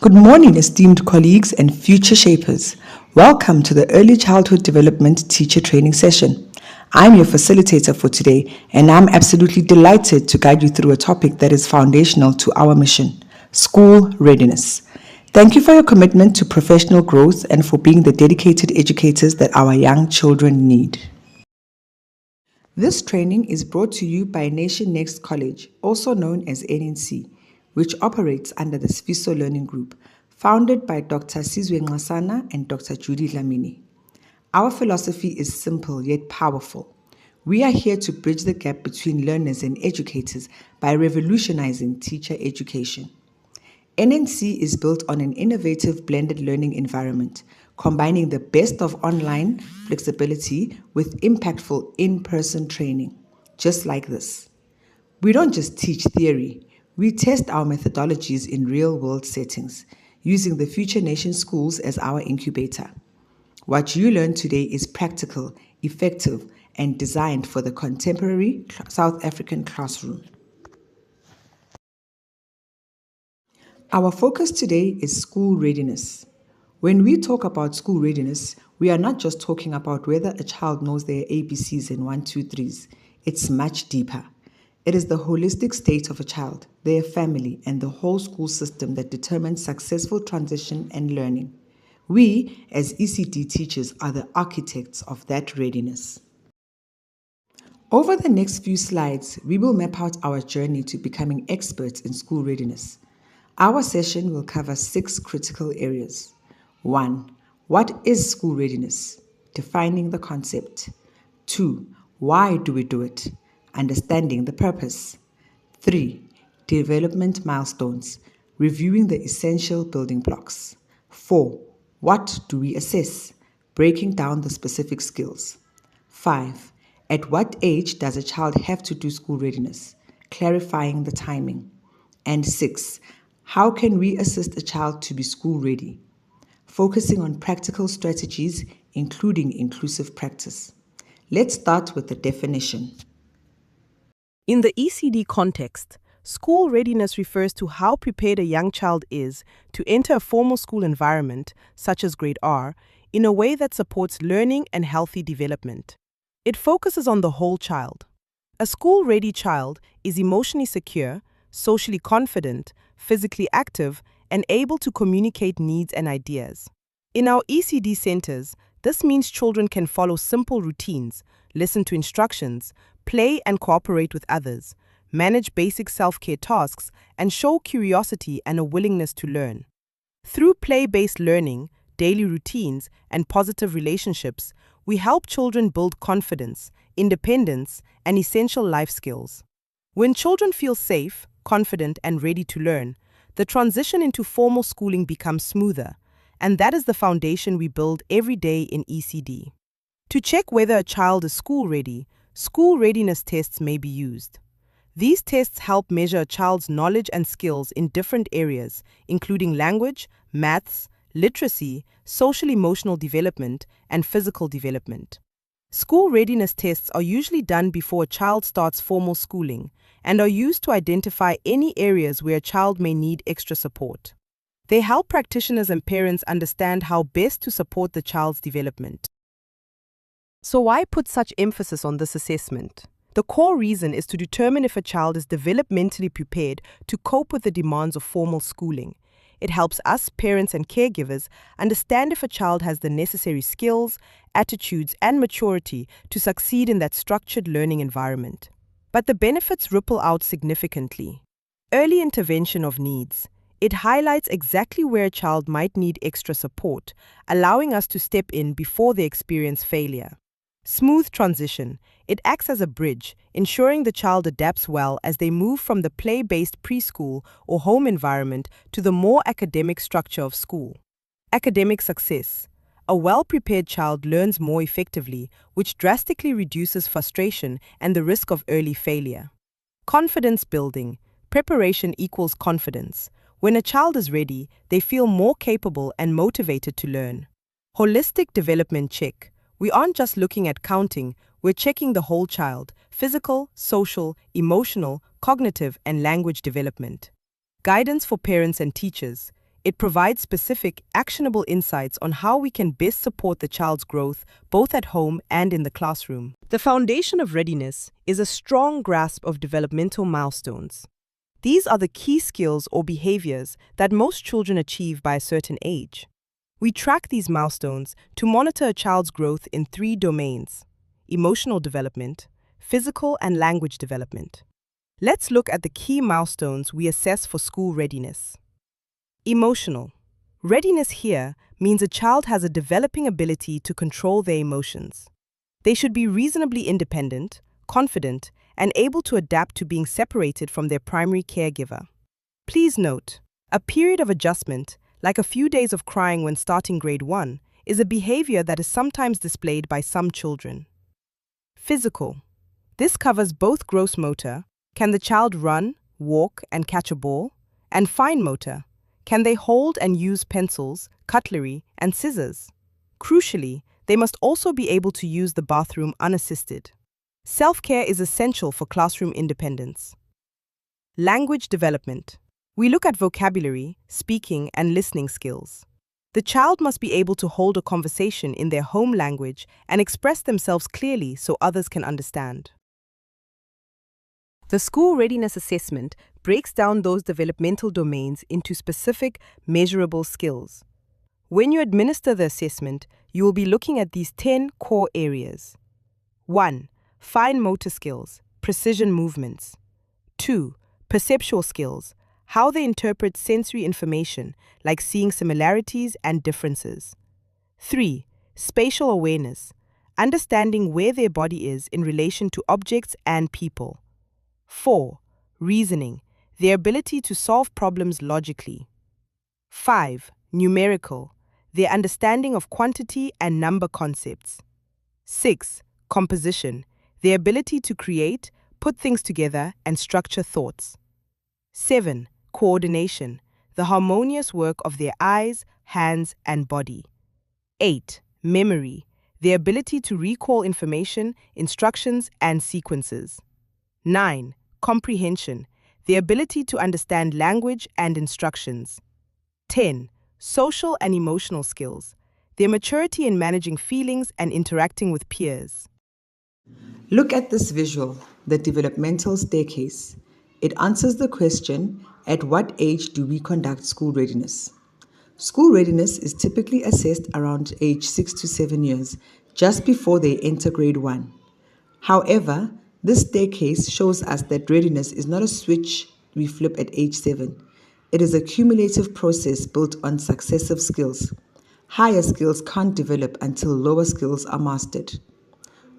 Good morning, esteemed colleagues and future shapers. Welcome to the Early Childhood Development Teacher Training Session. I'm your facilitator for today, and I'm absolutely delighted to guide you through a topic that is foundational to our mission, school readiness. Thank you for your commitment to professional growth and for being the dedicated educators that our young children need. This training is brought to you by Nxt College, also known as NNC, which operates under the Sifiso Learning Group, founded by Dr. Sizwe and Dr. Judy Dlamini. Our philosophy is simple yet powerful. We are here to bridge the gap between learners and educators by revolutionizing teacher education. NNC is built on an innovative blended learning environment, combining the best of online flexibility with impactful in-person training, just like this. We don't just teach theory, we test our methodologies in real-world settings, using the Future Nation schools as our incubator. What you learn today is practical, effective, and designed for the contemporary South African classroom. Our focus today is school readiness. When we talk about school readiness, we are not just talking about whether a child knows their ABCs and 1, 2, 3s. It's much deeper. It is the holistic state of a child, their family, and the whole school system that determines successful transition and learning. We, as ECD teachers, are the architects of that readiness. Over the next few slides, we will map out our journey to becoming experts in school readiness. Our session will cover 6 critical areas. 1. What is school readiness? Defining the concept. 2. Why do we do it? Understanding the purpose. 3. Development milestones. Reviewing the essential building blocks. 4. What do we assess? Breaking down the specific skills. 5. At what age does a child have to do school readiness? Clarifying the timing. And 6. How can we assist a child to be school ready? Focusing on practical strategies, including inclusive practice. Let's start with the definition. In the ECD context, school readiness refers to how prepared a young child is to enter a formal school environment, such as grade R, in a way that supports learning and healthy development. It focuses on the whole child. A school-ready child is emotionally secure, socially confident, physically active, and able to communicate needs and ideas. In our ECD centers, this means children can follow simple routines, listen to instructions, play and cooperate with others, manage basic self-care tasks, and show curiosity and a willingness to learn. Through play-based learning, daily routines, and positive relationships, we help children build confidence, independence, and essential life skills. When children feel safe, confident, and ready to learn, the transition into formal schooling becomes smoother, and that is the foundation we build every day in ECD. To check whether a child is school ready, school readiness tests may be used. These tests help measure a child's knowledge and skills in different areas, including language, maths, literacy, social-emotional development, and physical development. School readiness tests are usually done before a child starts formal schooling and are used to identify any areas where a child may need extra support. They help practitioners and parents understand how best to support the child's development. So why put such emphasis on this assessment? The core reason is to determine if a child is developmentally prepared to cope with the demands of formal schooling. It helps us, parents and caregivers, understand if a child has the necessary skills, attitudes, and maturity to succeed in that structured learning environment. But the benefits ripple out significantly. Early intervention of needs. It highlights exactly where a child might need extra support, allowing us to step in before they experience failure. Smooth transition. It acts as a bridge, ensuring the child adapts well as they move from the play-based preschool or home environment to the more academic structure of school. Academic success. A well-prepared child learns more effectively, which drastically reduces frustration and the risk of early failure. Confidence building. Preparation equals confidence. When a child is ready, they feel more capable and motivated to learn. Holistic development check. We aren't just looking at counting, we're checking the whole child: physical, social, emotional, cognitive, and language development. Guidance for parents and teachers. It provides specific, actionable insights on how we can best support the child's growth, both at home and in the classroom. The foundation of readiness is a strong grasp of developmental milestones. These are the key skills or behaviors that most children achieve by a certain age. We track these milestones to monitor a child's growth in 3 domains: emotional development, physical and language development. Let's look at the key milestones we assess for school readiness. Emotional. Readiness here means a child has a developing ability to control their emotions. They should be reasonably independent, confident, and able to adapt to being separated from their primary caregiver. Please note, a period of adjustment, like a few days of crying when starting grade 1, is a behavior that is sometimes displayed by some children. Physical. This covers both gross motor, can the child run, walk, and catch a ball, and fine motor, can they hold and use pencils, cutlery, and scissors? Crucially, they must also be able to use the bathroom unassisted. Self-care is essential for classroom independence. Language development. We look at vocabulary, speaking, and listening skills. The child must be able to hold a conversation in their home language and express themselves clearly so others can understand. The School Readiness Assessment breaks down those developmental domains into specific, measurable skills. When you administer the assessment, you will be looking at these 10 core areas. 1. Fine motor skills, precision movements. 2. Perceptual skills, how they interpret sensory information, like seeing similarities and differences. 3. Spatial awareness, understanding where their body is in relation to objects and people. 4. Reasoning, their ability to solve problems logically. 5. Numerical, their understanding of quantity and number concepts. 6. Composition, their ability to create, put things together, and structure thoughts. 7. Coordination, the harmonious work of their eyes, hands, and body. 8. Memory, their ability to recall information, instructions, and sequences. 9. Comprehension, the ability to understand language and instructions. 10. Social and emotional skills, their maturity in managing feelings and interacting with peers. Look at this visual, the developmental staircase. It answers the question, at what age do we conduct school readiness? School readiness is typically assessed around age 6 to 7 years, just before they enter grade 1. However, this staircase shows us that readiness is not a switch we flip at age 7. It is a cumulative process built on successive skills. Higher skills can't develop until lower skills are mastered.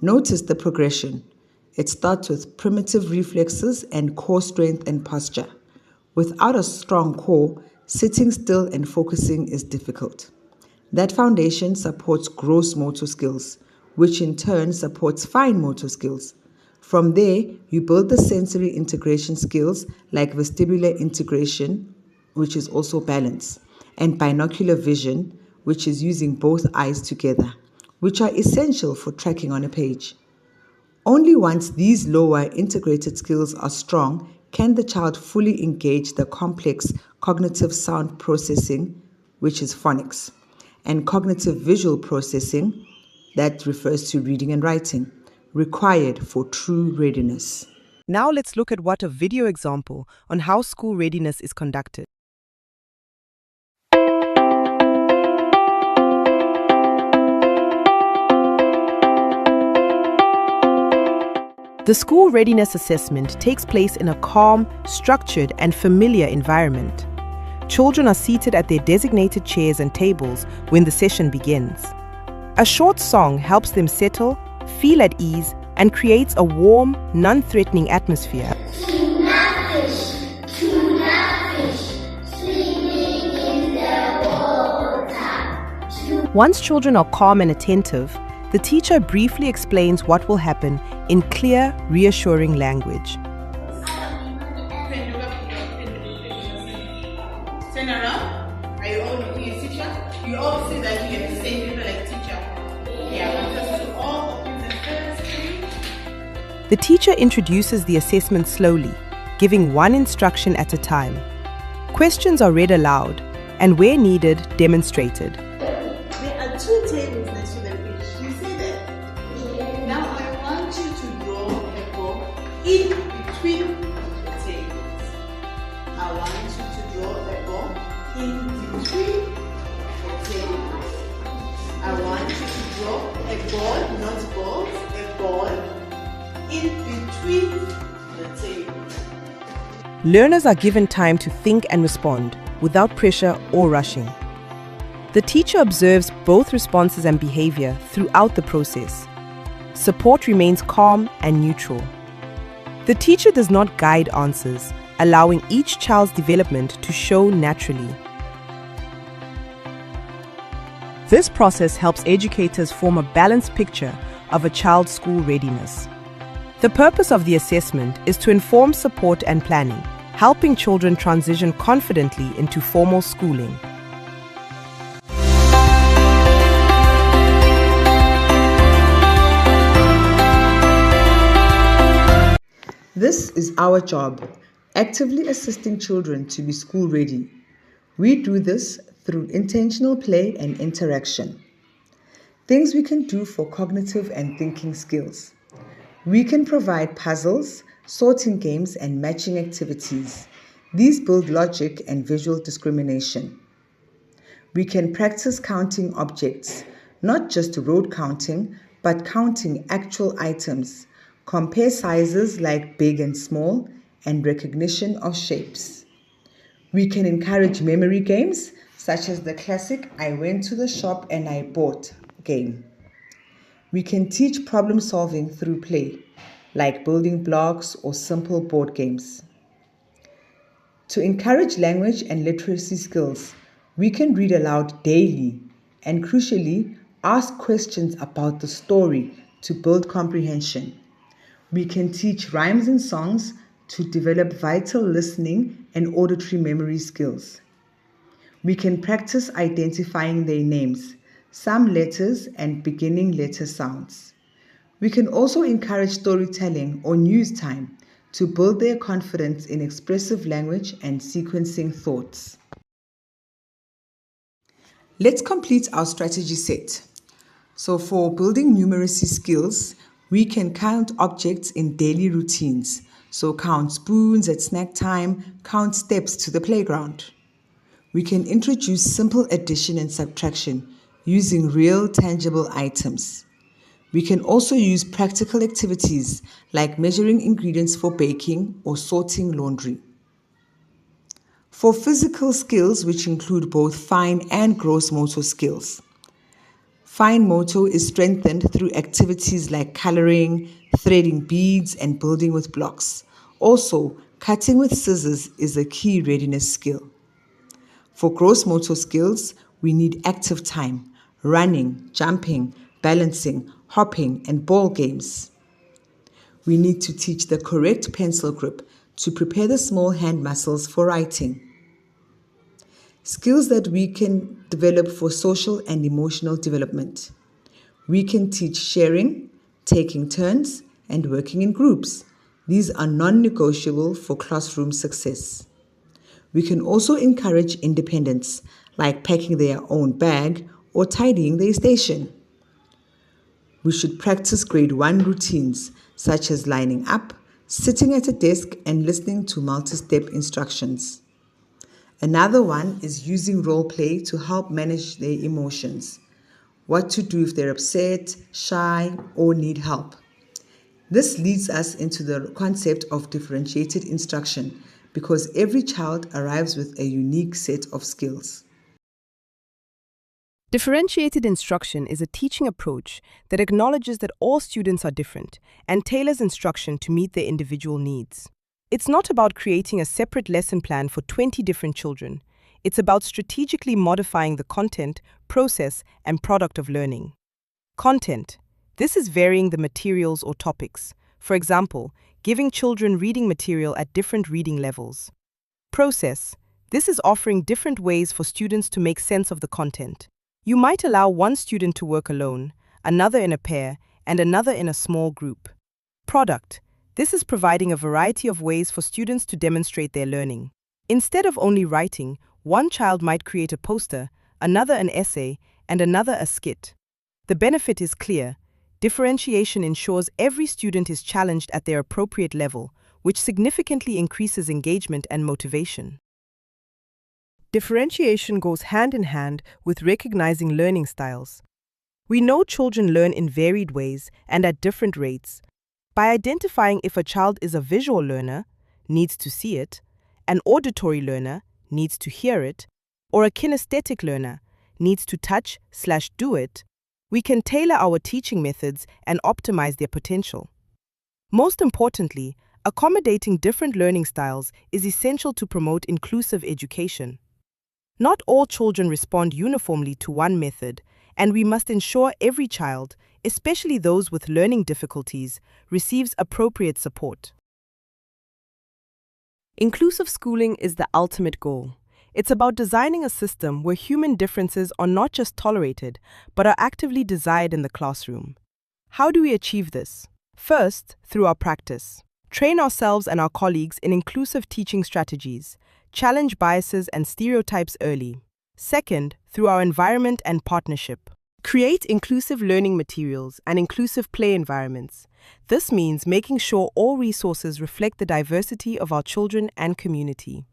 Notice the progression. It starts with primitive reflexes and core strength and posture. Without a strong core, sitting still and focusing is difficult. That foundation supports gross motor skills, which in turn supports fine motor skills. From there, you build the sensory integration skills like vestibular integration, which is also balance, and binocular vision, which is using both eyes together, which are essential for tracking on a page. Only once these lower integrated skills are strong can the child fully engage the complex cognitive sound processing, which is phonics, and cognitive visual processing, that refers to reading and writing, required for true readiness. Now let's look at what a video example on how school readiness is conducted. The school readiness assessment takes place in a calm, structured, and familiar environment. Children are seated at their designated chairs and tables when the session begins. A short song helps them settle, feel at ease, and creates a warm, non-threatening atmosphere. Tuna fish, swimming in the water. Once children are calm and attentive, the teacher briefly explains what will happen in clear, reassuring language. Turn around. Are you all looking at teacher? You all see that you get the same people like teacher. Yeah. So all in the first page. The teacher introduces the assessment slowly, giving one instruction at a time. Questions are read aloud. and where needed, demonstrated. There are two tables next to the page. You see that? Now I want you to draw a ball in between the tables. I want you to draw a ball in between the tables. I want you to draw a ball, not balls, a ball in between the tables. Learners are given time to think and respond without pressure or rushing. The teacher observes both responses and behavior throughout the process. Support remains calm and neutral. The teacher does not guide answers, allowing each child's development to show naturally. This process helps educators form a balanced picture of a child's school readiness. The purpose of the assessment is to inform support and planning, helping children transition confidently into formal schooling. This is our job, actively assisting children to be school ready. We do this through intentional play and interaction. Things we can do for cognitive and thinking skills. We can provide puzzles, sorting games, and matching activities. These build logic and visual discrimination. We can practice counting objects, not just road counting, but counting actual items. Compare sizes like big and small, and recognition of shapes. We can encourage memory games, such as the classic "I went to the shop and I bought" game. We can teach problem solving through play, like building blocks or simple board games. To encourage language and literacy skills, we can read aloud daily and, crucially, ask questions about the story to build comprehension. We can teach rhymes and songs to develop vital listening and auditory memory skills. We can practice identifying their names, some letters, and beginning letter sounds. We can also encourage storytelling or news time to build their confidence in expressive language and sequencing thoughts. Let's complete our strategy set. So for building numeracy skills, we can count objects in daily routines. So count spoons at snack time, count steps to the playground. We can introduce simple addition and subtraction using real tangible items. We can also use practical activities like measuring ingredients for baking or sorting laundry. For physical skills, which include both fine and gross motor skills, fine motor is strengthened through activities like coloring, threading beads, and building with blocks. Also, cutting with scissors is a key readiness skill. For gross motor skills, we need active time, running, jumping, balancing, hopping, and ball games. We need to teach the correct pencil grip to prepare the small hand muscles for writing. Skills that we can develop for social and emotional development. We can teach sharing, taking turns, and working in groups. These are non-negotiable for classroom success. We can also encourage independence, like packing their own bag or tidying their station. We should practice grade 1 routines, such as lining up, sitting at a desk, and listening to multi-step instructions. Another one is using role play to help manage their emotions. What to do if they're upset, shy, or need help. This leads us into the concept of differentiated instruction because every child arrives with a unique set of skills. Differentiated instruction is a teaching approach that acknowledges that all students are different and tailors instruction to meet their individual needs. It's not about creating a separate lesson plan for 20 different children. It's about strategically modifying the content, process, and product of learning. Content. This is varying the materials or topics. For example, giving children reading material at different reading levels. Process. This is offering different ways for students to make sense of the content. You might allow one student to work alone, another in a pair, and another in a small group. Product. This is providing a variety of ways for students to demonstrate their learning. Instead of only writing, One child might create a poster, another an essay, and another a skit. The benefit is clear. Differentiation ensures every student is challenged at their appropriate level, which significantly increases engagement and motivation. Differentiation goes hand in hand with recognizing learning styles. We know children learn in varied ways and at different rates. By identifying if a child is a visual learner, needs to see it, an auditory learner, needs to hear it, or a kinesthetic learner, needs to touch/do it, we can tailor our teaching methods and optimize their potential. Most importantly, accommodating different learning styles is essential to promote inclusive education. Not all children respond uniformly to one method, and we must ensure every child, especially those with learning difficulties, receives appropriate support. Inclusive schooling is the ultimate goal. It's about designing a system where human differences are not just tolerated, but are actively desired in the classroom. How do we achieve this? First, through our practice. Train ourselves and our colleagues in inclusive teaching strategies. Challenge biases and stereotypes early. Second, through our environment and partnership. Create inclusive learning materials and inclusive play environments. This means making sure all resources reflect the diversity of our children and community.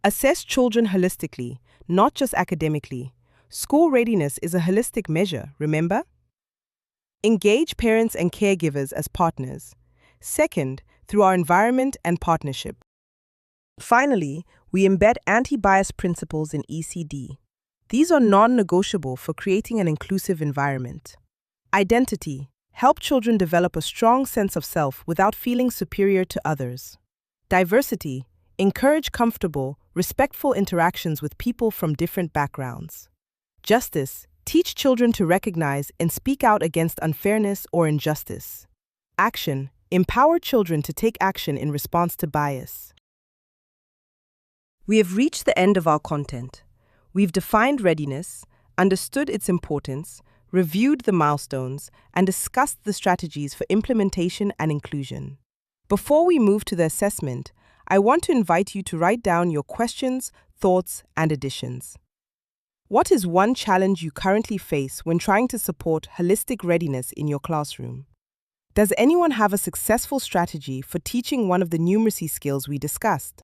Assess children holistically, not just academically. School readiness is a holistic measure, remember? Engage parents and caregivers as partners. Second, through our environment and partnership. Finally, we embed anti-bias principles in ECD. These are non-negotiable for creating an inclusive environment. Identity. Help children develop a strong sense of self without feeling superior to others. Diversity. Encourage comfortable, respectful interactions with people from different backgrounds. Justice. Teach children to recognize and speak out against unfairness or injustice. Action. Empower children to take action in response to bias. We have reached the end of our content. We've defined readiness, understood its importance, reviewed the milestones, and discussed the strategies for implementation and inclusion. Before we move to the assessment, I want to invite you to write down your questions, thoughts, and additions. What is one challenge you currently face when trying to support holistic readiness in your classroom? Does anyone have a successful strategy for teaching one of the numeracy skills we discussed?